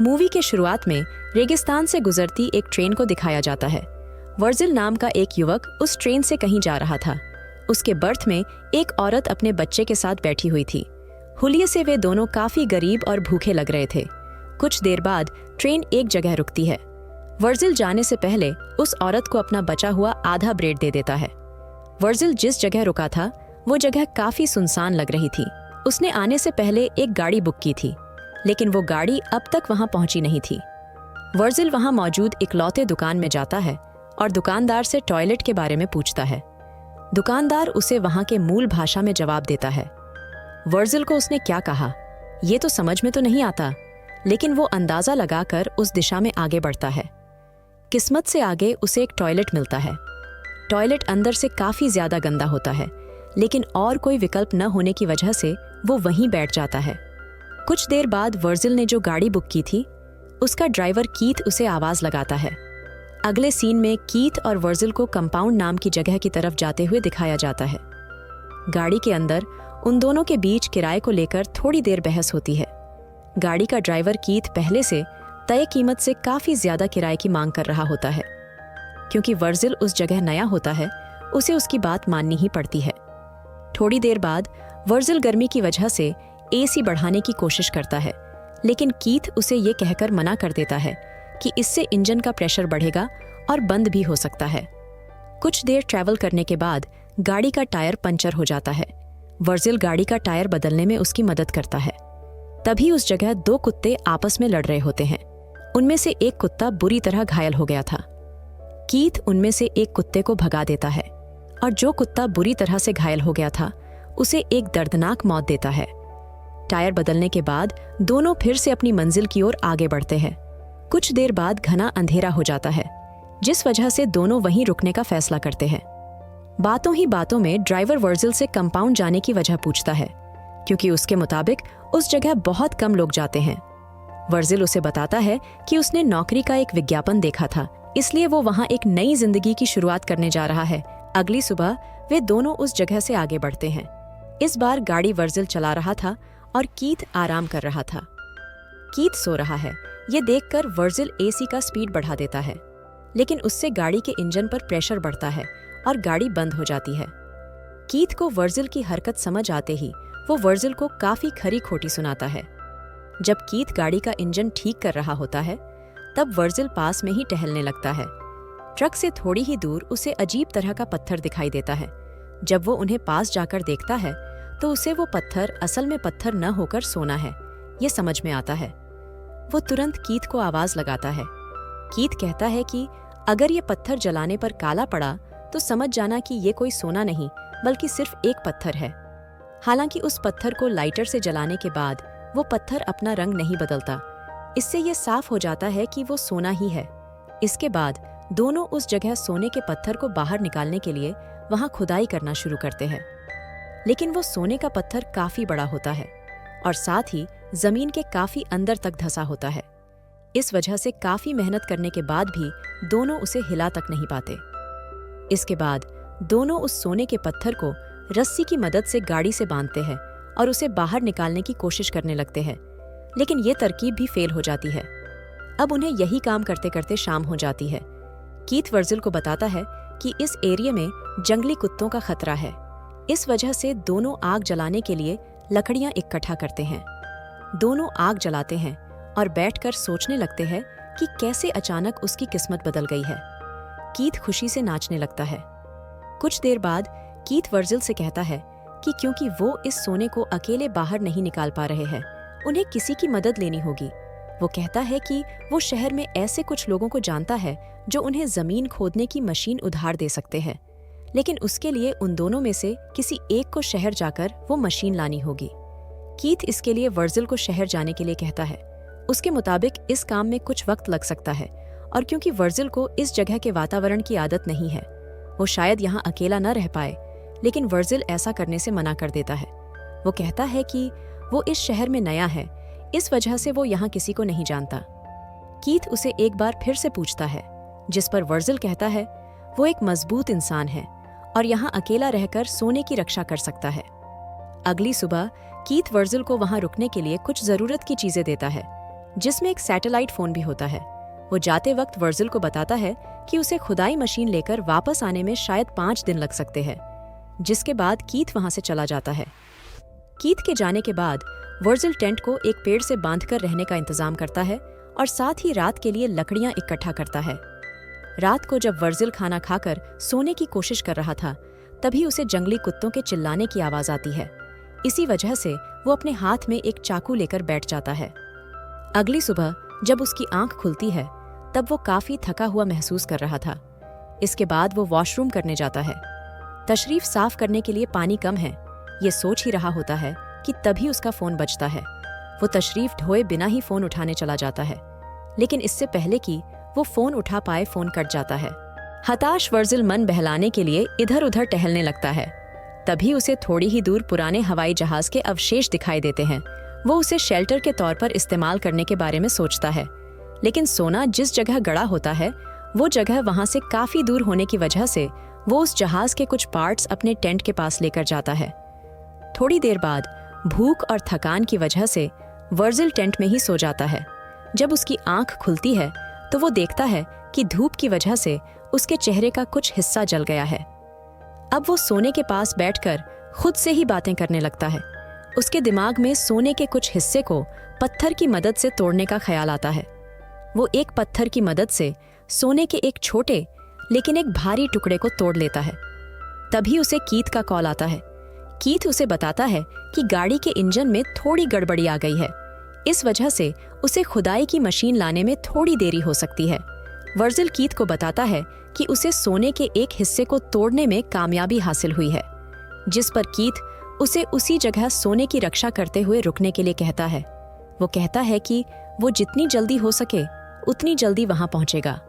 Movie के शुरुआत में रेगिस्तान से गुजरती एक ट्रेन को दिखाया जाता है। वर्जिल नाम का एक युवक उस ट्रेन से कहीं जा रहा था। उसके बर्थ में एक औरत अपने बच्चे के साथ बैठी हुई थी। हुलिये से वे दोनों काफी गरीब और भूखे लग रहे थे। कुछ देर बाद ट्रेन एक जगह रुकती है। वर्जिल जाने से पहले उस औरत को अपना बचा हुआ आधा ब्रेड दे देता है। वर्जिल जिस जगह रुका था वो जगह काफी सुनसान लग रही थी। उसने आने से पहले एक गाड़ी बुक की थी, लेकिन वो गाड़ी अब तक वहां पहुंची नहीं थी। वर्जिल वहां मौजूद इकलौते दुकान में जाता है और दुकानदार से टॉयलेट के बारे में पूछता है। दुकानदार उसे वहां के मूल भाषा में जवाब देता है। वर्जिल को उसने क्या कहा ये तो समझ में तो नहीं आता, लेकिन वो अंदाजा लगाकर उस दिशा में आगे बढ़ता है। किस्मत से आगे उसे एक टॉयलेट मिलता है। टॉयलेट अंदर से काफी ज्यादा गंदा होता है, लेकिन और कोई विकल्प न होने की वजह से वो वहीं बैठ जाता है। कुछ देर बाद वर्जिल ने जो गाड़ी बुक की थी उसका ड्राइवर कीथ उसे आवाज लगाता है। अगले सीन में कीथ और वर्जिल को कंपाउंड नाम की जगह की तरफ जाते हुए दिखाया जाता है। गाड़ी के अंदर उन दोनों के बीच किराए को लेकर थोड़ी देर बहस होती है। गाड़ी का ड्राइवर कीथ पहले से तय कीमत से काफी ज्यादा किराए की मांग कर रहा होता है। क्योंकि वर्जिल उस जगह नया होता है, उसे उसकी बात माननी ही पड़ती है। थोड़ी देर बाद वर्जिल गर्मी की वजह से एसी बढ़ाने की कोशिश करता है, लेकिन कीथ उसे ये कहकर मना कर देता है कि इससे इंजन का प्रेशर बढ़ेगा और बंद भी हो सकता है। कुछ देर ट्रैवल करने के बाद गाड़ी का टायर पंचर हो जाता है। वर्जिल गाड़ी का टायर बदलने में उसकी मदद करता है। तभी उस जगह दो कुत्ते आपस में लड़ रहे होते हैं। उनमें से एक कुत्ता बुरी तरह घायल हो गया था। कीथ उनमें से एक कुत्ते को भगा देता है और जो कुत्ता बुरी तरह से घायल हो गया था उसे एक दर्दनाक मौत देता है। टायर बदलने के बाद दोनों फिर से अपनी मंजिल की ओर आगे बढ़ते हैं। कुछ देर बाद घना अंधेरा हो जाता है, जिस वजह से दोनों वहीं रुकने का फैसला करते हैं। बातों ही बातों में ड्राइवर वर्जिल से कंपाउंड जाने की वजह पूछता है, क्योंकि उसके मुताबिक उस जगह बहुत कम लोग जाते हैं। वर्जिल उसे बताता है कि उसने नौकरी का एक विज्ञापन देखा था, इसलिए वो वहां एक नई जिंदगी की शुरुआत करने जा रहा है। अगली सुबह वे दोनों उस जगह से आगे बढ़ते हैं। इस बार गाड़ी वर्जिल चला रहा था और कीथ आराम कर रहा था। कीथ सो रहा है, ये देखकर वर्जिल एसी का स्पीड बढ़ा देता है, लेकिन उससे गाड़ी के इंजन पर प्रेशर बढ़ता है और गाड़ी बंद हो जाती है। कीथ को वर्जिल की हरकत समझ आते ही वो वर्जिल को काफी खरी खोटी सुनाता है। जब कीथ गाड़ी का इंजन ठीक कर रहा होता है, तब वर्जिल पास में ही टहलने लगता है। ट्रक से थोड़ी ही दूर उसे अजीब तरह का पत्थर दिखाई देता है। जब वो उन्हें पास जाकर देखता है तो उसे वो पत्थर असल में पत्थर न होकर सोना है, ये समझ में आता है। वो तुरंत कीथ को आवाज लगाता है। कीथ कहता है कि अगर ये पत्थर जलाने पर काला पड़ा तो समझ जाना कि ये कोई सोना नहीं बल्कि सिर्फ एक पत्थर है। हालांकि उस पत्थर को लाइटर से जलाने के बाद वो पत्थर अपना रंग नहीं बदलता। इससे ये साफ हो जाता है कि वो सोना ही है। इसके बाद दोनों उस जगह सोने के पत्थर को बाहर निकालने के लिए वहां खुदाई करना शुरू करते हैं। लेकिन वो सोने का पत्थर काफी बड़ा होता है और साथ ही जमीन के काफी अंदर तक धंसा होता है। इस वजह से काफी मेहनत करने के बाद भी दोनों उसे हिला तक नहीं पाते। इसके बाद दोनों उस सोने के पत्थर को रस्सी की मदद से गाड़ी से बांधते हैं और उसे बाहर निकालने की कोशिश करने लगते हैं, लेकिन ये तरकीब भी फेल हो जाती है। अब उन्हें यही काम करते करते शाम हो जाती है। कीथ वर्जिल को बताता है कि इस एरिया में जंगली कुत्तों का खतरा है। इस वजह से दोनों आग जलाने के लिए लकड़ियां इकट्ठा करते हैं। दोनों आग जलाते हैं और बैठकर सोचने लगते हैं कि कैसे अचानक उसकी किस्मत बदल गई है। कीथ खुशी से नाचने लगता है। कुछ देर बाद कीथ वर्जिल से कहता है कि क्योंकि वो इस सोने को अकेले बाहर नहीं निकाल पा रहे हैं, उन्हें किसी की मदद लेनी होगी। वो कहता है कि वो शहर में ऐसे कुछ लोगों को जानता है जो उन्हें जमीन खोदने की मशीन उधार दे सकते हैं, लेकिन उसके लिए उन दोनों में से किसी एक को शहर जाकर वो मशीन लानी होगी। कीथ इसके लिए वर्जिल को शहर जाने के लिए कहता है। उसके मुताबिक इस काम में कुछ वक्त लग सकता है और क्योंकि वर्जिल को इस जगह के वातावरण की आदत नहीं है, वो शायद यहाँ अकेला न रह पाए, लेकिन वर्जिल ऐसा करने से मना कर देता है। वो कहता है कि वो इस शहर में नया है, इस वजह से वो यहाँ किसी को नहीं जानता। कीथ उसे एक बार फिर से पूछता है, जिस पर वर्जिल कहता है वो एक मजबूत इंसान है और यहाँ अकेला रहकर सोने की रक्षा कर सकता है। अगली सुबह कीथ वर्जिल को वहां रुकने के लिए कुछ जरूरत की चीजें देता है, जिसमें एक सैटेलाइट फोन भी होता है। वो जाते वक्त वर्जिल को बताता है कि उसे खुदाई मशीन लेकर वापस आने में शायद 5 दिन लग सकते हैं, जिसके बाद कीथ वहां से चला जाता है। कीथ के जाने के बाद वर्जिल टेंट को एक पेड़ से बांधकर रहने का इंतजाम करता है और साथ ही रात के लिए लकड़ियां इकट्ठा करता है। रात को जब वर्जिल खाना खाकर सोने की कोशिश कर रहा था, तभी उसे जंगली कुत्तों के चिल्लाने की आवाज आती है। इसी वजह से वो अपने हाथ में एक चाकू लेकर बैठ जाता है। अगली सुबह जब उसकी आंख खुलती है, तब वो काफी थका हुआ महसूस कर रहा था। इसके बाद वो वॉशरूम करने जाता है। तशरीफ साफ करने के लिए पानी कम है, ये सोच ही रहा होता है कि तभी उसका फोन बजता है। वो तशरीफ ढोए बिना ही फोन उठाने चला जाता है, लेकिन इससे पहले कि वो फोन उठा पाए फोन कट जाता है। हताश वर्जिल मन बहलाने के लिए इधर उधर टहलने लगता है। तभी उसे थोड़ी ही दूर पुराने हवाई जहाज के अवशेष दिखाई देते हैं। वो उसे शेल्टर के तौर पर इस्तेमाल करने के बारे में सोचता है, लेकिन सोना जिस जगह गड़ा होता है वो जगह वहां से काफी दूर होने की वजह से वो उस जहाज के कुछ पार्ट्स अपने टेंट के पास लेकर जाता है। थोड़ी देर बाद भूख और थकान की वजह से वर्जिल टेंट में ही सो जाता है। जब उसकी आंख खुलती है तो वो देखता है कि धूप की वजह से उसके चेहरे का कुछ हिस्सा जल गया है। अब वो सोने के पास बैठकर खुद से ही बातें करने लगता है। उसके दिमाग में सोने के कुछ हिस्से को पत्थर की मदद से तोड़ने का ख्याल आता है। वो एक पत्थर की मदद से सोने के एक छोटे लेकिन एक भारी टुकड़े को तोड़ लेता है। तभी उसे कीथ का कॉल आता है। कीथ उसे बताता है कि गाड़ी के इंजन में थोड़ी गड़बड़ी आ गई है। इस वजह से उसे खुदाई की मशीन लाने में थोड़ी देरी हो सकती है। वर्जिल कीथ को बताता है कि उसे सोने के एक हिस्से को तोड़ने में कामयाबी हासिल हुई है, जिस पर कीथ उसे उसी जगह सोने की रक्षा करते हुए रुकने के लिए कहता है। वो कहता है कि वो जितनी जल्दी हो सके उतनी जल्दी वहां पहुंचेगा।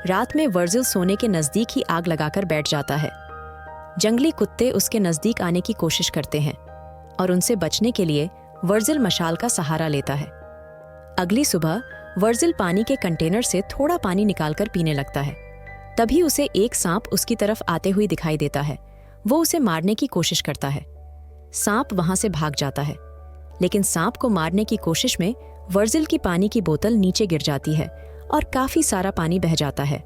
रात में वर्जिल सोने के नजदीक ही आग लगाकर बैठ जाता है। जंगली कुत्ते उसके नजदीक आने की कोशिश करते हैं और उनसे बचने के लिए वर्जिल मशाल का सहारा लेता है। अगली सुबह वर्जिल पानी के कंटेनर से थोड़ा पानी निकालकर पीने लगता है। तभी उसे एक सांप उसकी तरफ आते हुए दिखाई देता है। वो उसे मारने की कोशिश करता है। सांप वहां से भाग जाता है, लेकिन सांप को मारने की कोशिश में वर्जिल की पानी की बोतल नीचे गिर जाती है और काफी सारा पानी बह जाता है।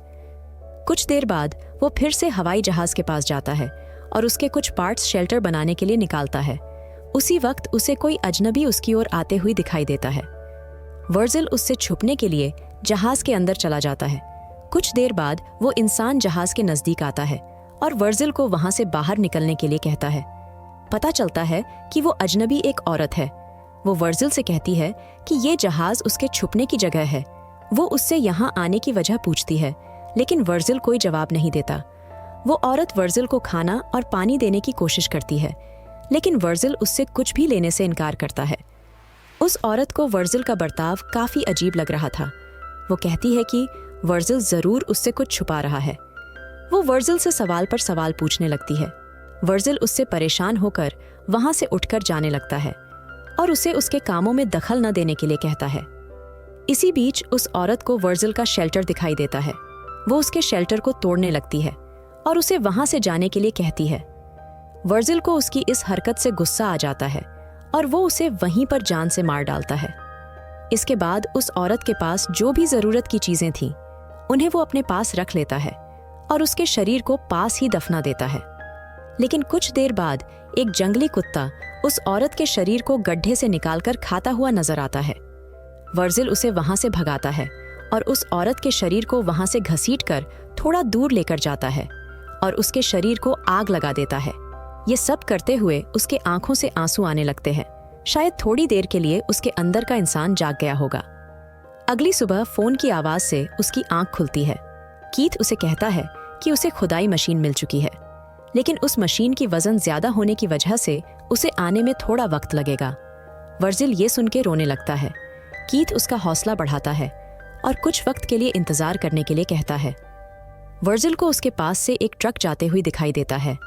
कुछ देर बाद वो फिर से हवाई जहाज के पास जाता है और उसके कुछ पार्ट्स शेल्टर बनाने के लिए निकालता है। उसी वक्त उसे कोई अजनबी उसकी ओर आते हुए दिखाई देता है। वर्जिल उससे छुपने के लिए जहाज के अंदर चला जाता है। कुछ देर बाद वो इंसान जहाज के नजदीक आता है और वर्जिल को वहां से बाहर निकलने के लिए कहता है। पता चलता है कि वो अजनबी एक औरत है। वो वर्जिल से कहती है कि ये जहाज उसके छुपने की जगह है। वो उससे यहाँ आने की वजह पूछती है, लेकिन वर्जिल कोई जवाब नहीं देता। वो औरत वर्जिल को खाना और पानी देने की कोशिश करती है, लेकिन वर्जिल उससे कुछ भी लेने से इनकार करता है। उस औरत को वर्जिल का बर्ताव काफी अजीब लग रहा था। वो कहती है कि वर्जिल जरूर उससे कुछ छुपा रहा है। वो वर्जिल से सवाल पर सवाल पूछने लगती है। वर्जिल उससे परेशान होकर वहां से उठकर जाने लगता है और उसे उसके कामों में दखल न देने के लिए कहता है। इसी बीच उस औरत को वर्जिल का शेल्टर दिखाई देता है। वो उसके शेल्टर को तोड़ने लगती है और उसे वहां से जाने के लिए कहती है। वर्जिल को उसकी इस हरकत से गुस्सा आ जाता है और वो उसे वहीं पर जान से मार डालता है। इसके बाद उस औरत के पास जो भी जरूरत की चीजें थीं, उन्हें वो अपने पास रख लेता है और उसके शरीर को पास ही दफना देता है। लेकिन कुछ देर बाद एक जंगली कुत्ता उस औरत के शरीर को गड्ढे से निकालकर खाता हुआ नजर आता है। वर्जिल उसे वहां से भगाता है और उस औरत के शरीर को वहां से घसीटकर थोड़ा दूर लेकर जाता है और उसके शरीर को आग लगा देता है। ये सब करते हुए उसके आंखों से आंसू आने लगते हैं। शायद थोड़ी देर के लिए उसके अंदर का इंसान जाग गया होगा। अगली सुबह फोन की आवाज से उसकी आंख खुलती है। कीथ उसे कहता है कि उसे खुदाई मशीन मिल चुकी है, लेकिन उस मशीन की वजन ज्यादा होने की वजह से उसे आने में थोड़ा वक्त लगेगा। वर्जिल ये सुन के रोने लगता है। कीथ उसका हौसला बढ़ाता है और कुछ वक्त के लिए इंतजार करने के लिए कहता है। वर्जिल को उसके पास से एक ट्रक जाते हुए दिखाई देता है,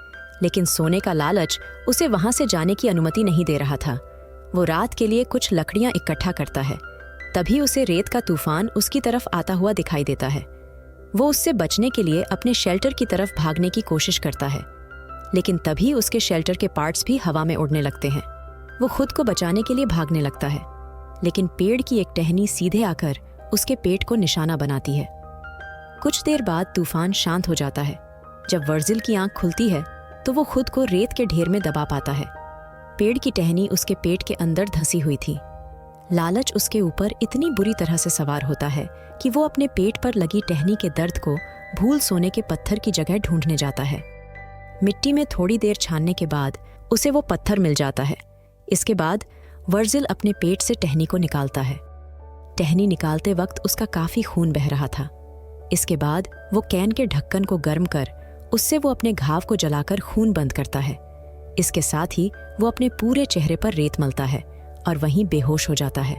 लेकिन सोने का लालच उसे वहां से जाने की अनुमति नहीं दे रहा था। वो रात के लिए कुछ लकड़ियां इकट्ठा करता है। तभी उसे रेत का तूफान उसकी तरफ आता हुआ दिखाई देता है। वो उससे बचने के लिए अपने शेल्टर की तरफ भागने की कोशिश करता है, लेकिन तभी उसके शेल्टर के पार्ट्स भी हवा में उड़ने लगते हैं। वो खुद को बचाने के लिए भागने लगता है। लेकिन पेड़ की एक टहनी सीधे आकर उसके पेट को निशाना बनाती है। कुछ देर बाद तूफान शांत हो जाता है। जब वर्जिल की आंख खुलती है तो वो खुद को रेत के ढेर में दबा पाता है। पेड़ की टहनी उसके पेट के अंदर धंसी हुई थी। लालच उसके ऊपर इतनी बुरी तरह से सवार होता है कि वो अपने पेट पर लगी टहनी के दर्द को भूल सोने के पत्थर की जगह ढूंढने जाता है। मिट्टी में थोड़ी देर छानने के बाद उसे वो पत्थर मिल जाता है। इसके बाद वर्जिल अपने पेट से टहनी को निकालता है। टहनी निकालते वक्त उसका काफी खून बह रहा था। इसके बाद वो कैन के ढक्कन को गर्म कर उससे वो अपने घाव को जलाकर खून बंद करता है। इसके साथ ही वो अपने पूरे चेहरे पर रेत मलता है और वहीं बेहोश हो जाता है।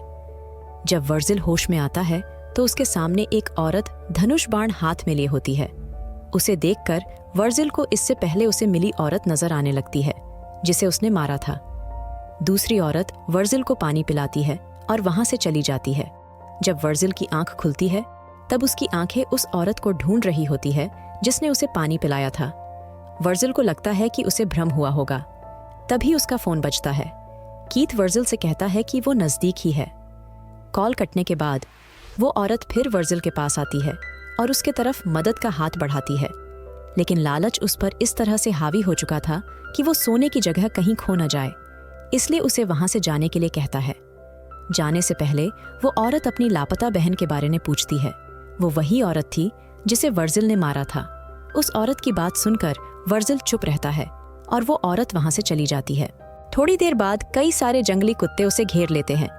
जब वर्जिल होश में आता है तो उसके सामने एक औरत धनुष बाण हाथ में लिए होती है। उसे देखकर वर्जिल को इससे पहले उसे मिली औरत नजर आने लगती है जिसे उसने मारा था। दूसरी औरत वर्जिल को पानी पिलाती है और वहां से चली जाती है। जब वर्जिल की आंख खुलती है तब उसकी आंखें उस औरत को ढूंढ रही होती है जिसने उसे पानी पिलाया था। वर्जिल को लगता है कि उसे भ्रम हुआ होगा। तभी उसका फोन बजता है। कीथ वर्जिल से कहता है कि वो नजदीक ही है। कॉल कटने के बाद वो औरत फिर वर्जिल के पास आती है और उसके तरफ मदद का हाथ बढ़ाती है, लेकिन लालच उस पर इस तरह से हावी हो चुका था कि वो सोने की जगह कहीं खो न जाए, इसलिए उसे वहां से जाने के लिए कहता है। जाने से पहले वो औरत अपनी लापता बहन के बारे में पूछती है। वो वही औरत थी जिसे वर्जिल ने मारा था। उस औरत की बात सुनकर वर्जिल चुप रहता है और वो औरत वहां से चली जाती है। थोड़ी देर बाद कई सारे जंगली कुत्ते उसे घेर लेते हैं।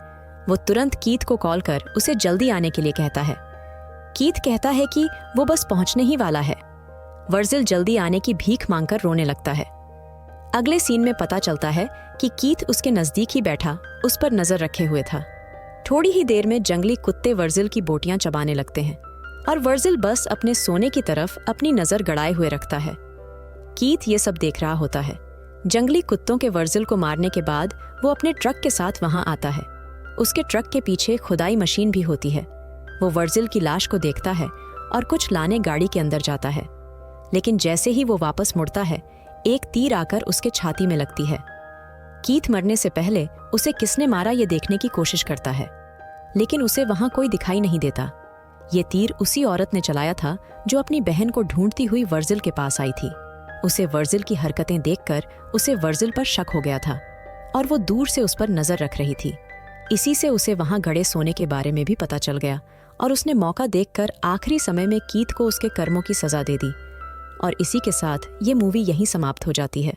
वो तुरंत कीथ को कॉल कर उसे जल्दी आने के लिए कहता है। कीथ कहता है कि वो बस पहुंचने ही वाला है। वर्जिल जल्दी आने की भीख मांगकर रोने लगता है। अगले सीन में पता चलता है कि कीथ उसके नजदीक ही बैठा उस पर नजर रखे हुए था। थोड़ी ही देर में जंगली कुत्ते वर्जिल की बोटियां चबाने लगते हैं और वर्जिल बस अपने सोने की तरफ अपनी नजर गड़ाए हुए रखता है। कीथ ये सब देख रहा होता है। जंगली कुत्तों के वर्जिल को मारने के बाद वो अपने ट्रक के साथ वहां आता है। उसके ट्रक के पीछे खुदाई मशीन भी होती है। वो वर्जिल की लाश को देखता है और कुछ लाने गाड़ी के अंदर जाता है, लेकिन जैसे ही वो वापस मुड़ता है एक तीर आकर उसके छाती में लगती है। कीथ मरने से पहले उसे किसने मारा ये देखने की कोशिश करता है, लेकिन उसे वहां कोई दिखाई नहीं देता। ये तीर उसी औरत ने चलाया था जो अपनी बहन को ढूंढती हुई वर्जिल के पास आई थी। उसे वर्जिल की हरकतें देखकर उसे वर्जिल पर शक हो गया था और वो दूर से उस पर नजर रख रही थी। इसी से उसे वहां गड़े सोने के बारे में भी पता चल गया और उसने मौका देखकर आखिरी समय में कीथ को उसके कर्मों की सजा दे दी। और इसी के साथ ये मूवी यहीं समाप्त हो जाती है।